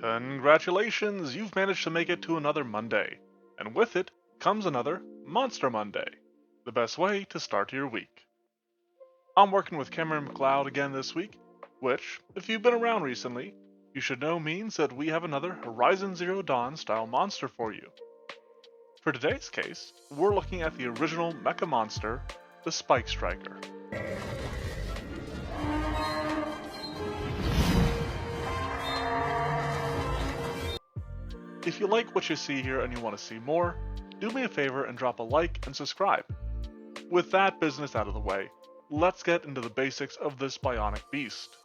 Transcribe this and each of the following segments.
Congratulations, you've managed to make it to another Monday, and with it comes another Monster Monday, the best way to start your week. I'm working with Cameron McLoud again this week, which, if you've been around recently, you should know means that we have another Horizon Zero Dawn style monster for you. For today's case, we're looking at the original mecha monster, the Spikestriker. If you like what you see here and you want to see more, do me a favor and drop a like and subscribe. With that business out of the way, let's get into the basics of this bionic beast.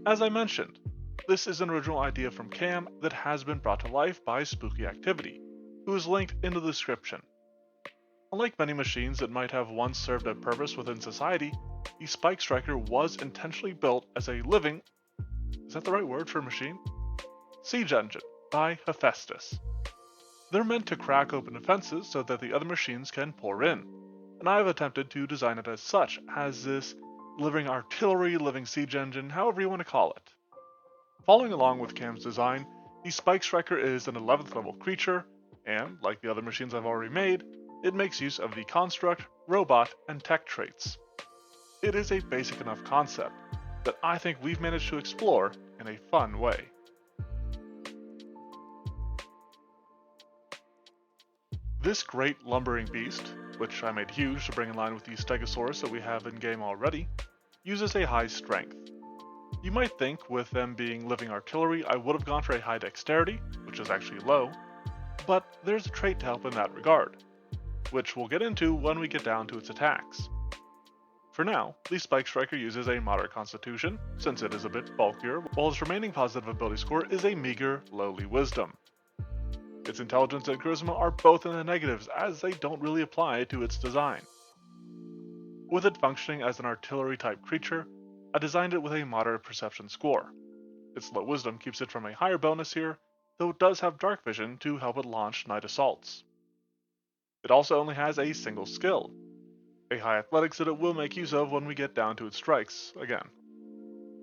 As I mentioned, this is an original idea from Cam that has been brought to life by Spooky Activity, who is linked in the description. Unlike many machines that might have once served a purpose within society, the Spikestriker was intentionally built as a living, is that the right word for machine? Siege engine by Hephaestus. They're meant to crack open defenses so that the other machines can pour in, and I've attempted to design it as such, as this living artillery, living siege engine, however you want to call it. Following along with Cam's design, the Spikestriker is an 11th level creature, and, like the other machines I've already made, it makes use of the construct, robot, and tech traits. It is a basic enough concept that I think we've managed to explore in a fun way. This great lumbering beast, which I made huge to bring in line with the Stegosaurus that we have in game already, uses a high strength. You might think with them being living artillery I would have gone for a high dexterity, which is actually low, but there's a trait to help in that regard, which we'll get into when we get down to its attacks. For now, the Spikestriker uses a moderate constitution, since it is a bit bulkier, while its remaining positive ability score is a meager, lowly wisdom. Its intelligence and charisma are both in the negatives, as they don't really apply to its design. With it functioning as an artillery-type creature, I designed it with a moderate perception score. Its low wisdom keeps it from a higher bonus here, though it does have dark vision to help it launch night assaults. It also only has a single skill, a high athletics that it will make use of when we get down to its strikes again.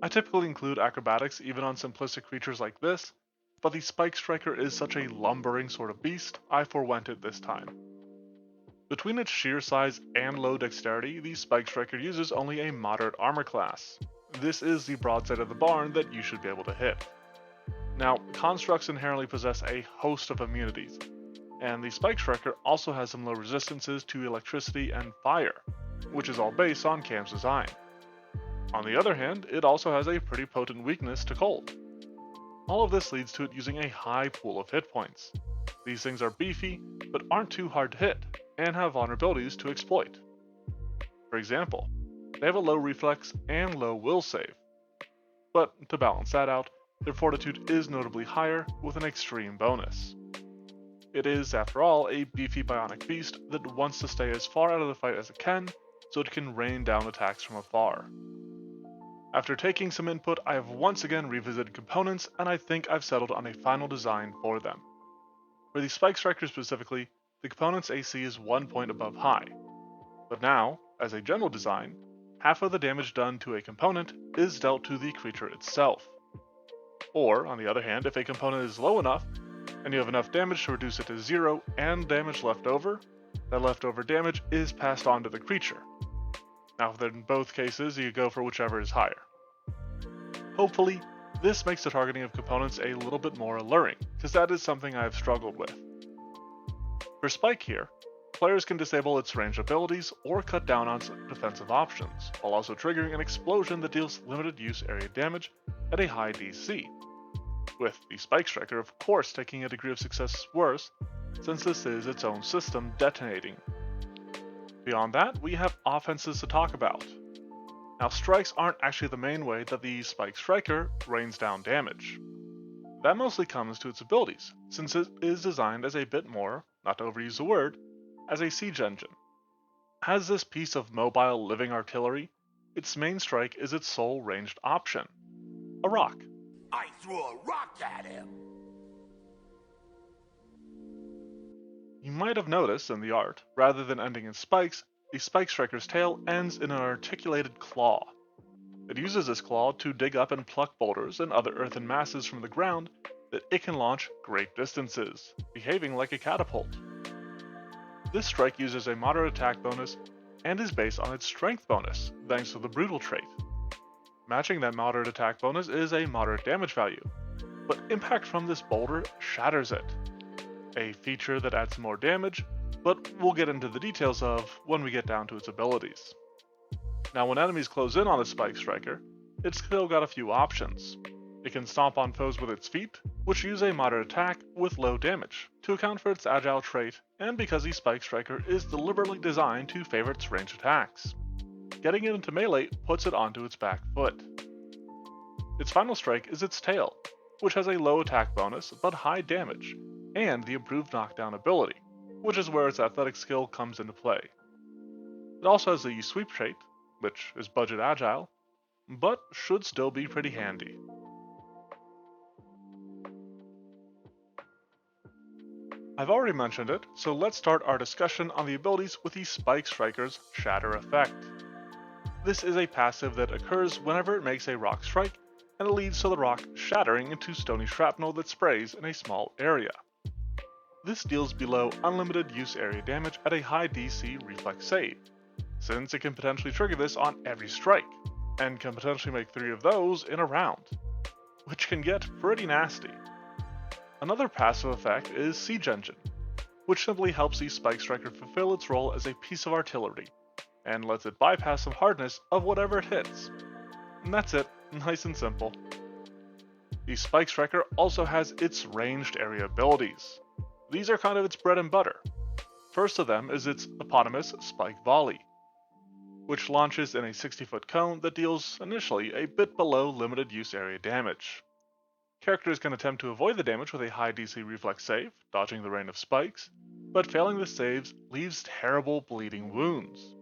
I typically include acrobatics even on simplistic creatures like this, but the Spikestriker is such a lumbering sort of beast, I forewent it this time. Between its sheer size and low dexterity, the Spikestriker uses only a moderate armor class. This is the broadside of the barn that you should be able to hit. Now, constructs inherently possess a host of immunities, and the Spikestriker also has some low resistances to electricity and fire, which is all based on Cam's design. On the other hand, it also has a pretty potent weakness to cold. All of this leads to it using a high pool of hit points. These things are beefy, but aren't too hard to hit, and have vulnerabilities to exploit. For example, they have a low reflex and low will save. But to balance that out, their fortitude is notably higher, with an extreme bonus. It is, after all, a beefy bionic beast that wants to stay as far out of the fight as it can, so it can rain down attacks from afar. After taking some input, I have once again revisited components, and I think I've settled on a final design for them. For the Spikestriker specifically, the component's AC is 1 point above high. But now, as a general design, half of the damage done to a component is dealt to the creature itself. Or, on the other hand, if a component is low enough, and you have enough damage to reduce it to 0 and damage left over, that leftover damage is passed on to the creature. Now, in both cases, you go for whichever is higher. Hopefully, this makes the targeting of components a little bit more alluring, because that is something I have struggled with. For Spike here, players can disable its ranged abilities or cut down on defensive options, while also triggering an explosion that deals limited use area damage at a high DC, with the Spikestriker of course taking a degree of success worse, since this is its own system detonating. Beyond that, we have offenses to talk about. Now, strikes aren't actually the main way that the Spikestriker rains down damage. That mostly comes to its abilities, since it is designed as a bit more, not to overuse the word, as a siege engine. As this piece of mobile living artillery, its main strike is its sole ranged option, a rock. I threw a rock at him! You might have noticed in the art, rather than ending in spikes, the Spikestriker's tail ends in an articulated claw. It uses this claw to dig up and pluck boulders and other earthen masses from the ground that it can launch great distances, behaving like a catapult. This strike uses a moderate attack bonus and is based on its strength bonus, thanks to the brutal trait. Matching that moderate attack bonus is a moderate damage value, but impact from this boulder shatters it, a feature that adds more damage, but we'll get into the details of when we get down to its abilities. Now when enemies close in on the Spikestriker, it's still got a few options. It can stomp on foes with its feet, which use a moderate attack with low damage, to account for its agile trait, and because the Spikestriker is deliberately designed to favor its ranged attacks. Getting it into melee puts it onto its back foot. Its final strike is its tail, which has a low attack bonus but high damage, and the improved knockdown ability, which is where its athletic skill comes into play. It also has the sweep trait, which is budget agile, but should still be pretty handy. I've already mentioned it, so let's start our discussion on the abilities with the Spikestriker's Shatter effect. This is a passive that occurs whenever it makes a rock strike, and it leads to the rock shattering into stony shrapnel that sprays in a small area. This deals below unlimited use area damage at a high DC reflex save, since it can potentially trigger this on every strike, and can potentially make 3 of those in a round, which can get pretty nasty. Another passive effect is Siege Engine, which simply helps the Spikestriker fulfill its role as a piece of artillery, and lets it bypass some hardness of whatever it hits. And that's it, nice and simple. The Spikestriker also has its ranged area abilities. These are kind of its bread and butter. First of them is its eponymous Spike Volley, which launches in a 60-foot cone that deals initially a bit below limited use area damage. Characters can attempt to avoid the damage with a high DC reflex save, dodging the rain of spikes, but failing the saves leaves terrible bleeding wounds.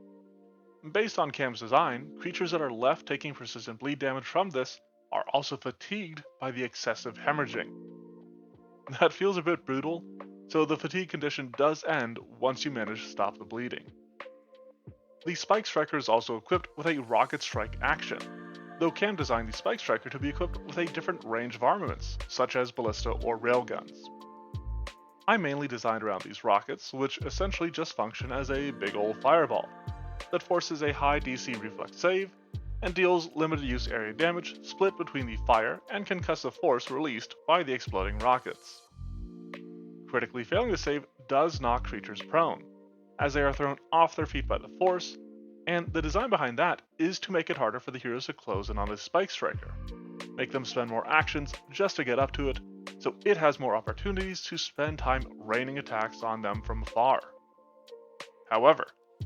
Based on Cam's design, creatures that are left taking persistent bleed damage from this are also fatigued by the excessive hemorrhaging. That feels a bit brutal, so the fatigue condition does end once you manage to stop the bleeding. The Spikestriker is also equipped with a Rocket Strike action, though Cam designed the Spikestriker to be equipped with a different range of armaments, such as ballista or railguns. I mainly designed around these rockets, which essentially just function as a big ol' fireball that forces a high DC reflex save and deals limited use area damage split between the fire and concussive force released by the exploding rockets. Critically failing the save does knock creatures prone, as they are thrown off their feet by the force, and the design behind that is to make it harder for the heroes to close in on this Spikestriker, make them spend more actions just to get up to it, so it has more opportunities to spend time raining attacks on them from afar. However,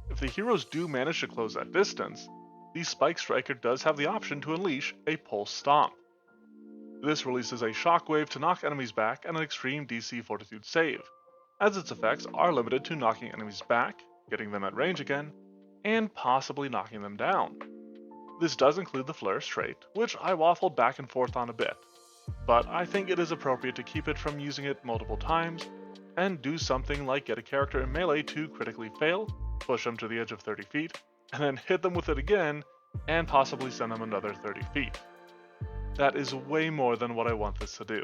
if the heroes do manage to close that distance, the Spikestriker does have the option to unleash a Pulse Stomp. This releases a shockwave to knock enemies back and an extreme DC Fortitude save, as its effects are limited to knocking enemies back, getting them at range again, and possibly knocking them down. This does include the Flourish trait, which I waffled back and forth on a bit, but I think it is appropriate to keep it from using it multiple times, and do something like get a character in melee to critically fail, push them to the edge of 30 feet, and then hit them with it again, and possibly send them another 30 feet. That is way more than what I want this to do.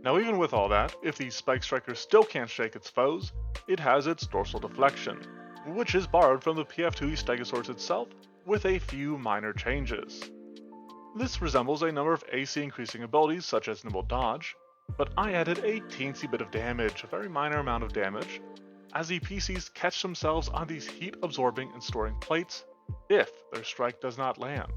Now even with all that, if the Spikestriker still can't shake its foes, it has its Dorsal Deflection, which is borrowed from the PF2e Stegosaurus itself, with a few minor changes. This resembles a number of AC increasing abilities such as Nimble Dodge, but I added a teensy bit of damage, a very minor amount of damage, as the PCs catch themselves on these heat absorbing and storing plates if their strike does not land.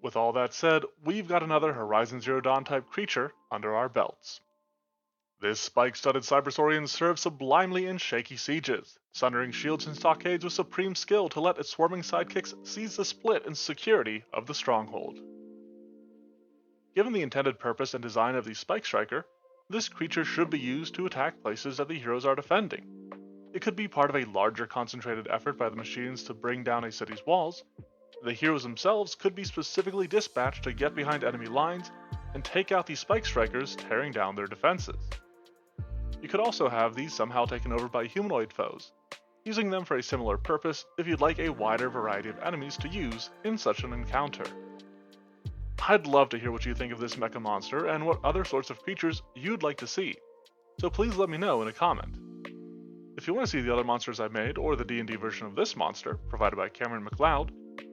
With all that said, we've got another Horizon Zero Dawn type creature under our belts. This spike-studded Cybersaurian serves sublimely in shaky sieges, sundering shields and stockades with supreme skill to let its swarming sidekicks seize the split and security of the stronghold. Given the intended purpose and design of the Spikestriker, this creature should be used to attack places that the heroes are defending. It could be part of a larger concentrated effort by the machines to bring down a city's walls. The heroes themselves could be specifically dispatched to get behind enemy lines and take out the Spikestrikers tearing down their defenses. You could also have these somehow taken over by humanoid foes, using them for a similar purpose if you'd like a wider variety of enemies to use in such an encounter. I'd love to hear what you think of this mecha monster and what other sorts of creatures you'd like to see, so please let me know in a comment. If you want to see the other monsters I made or the D&D version of this monster, provided by Cameron McLoud,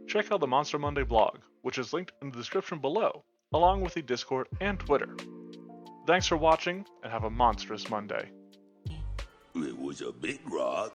check out the Monster Monday blog, which is linked in the description below, along with the Discord and Twitter. Thanks for watching, and have a monstrous Monday. It was a big rock.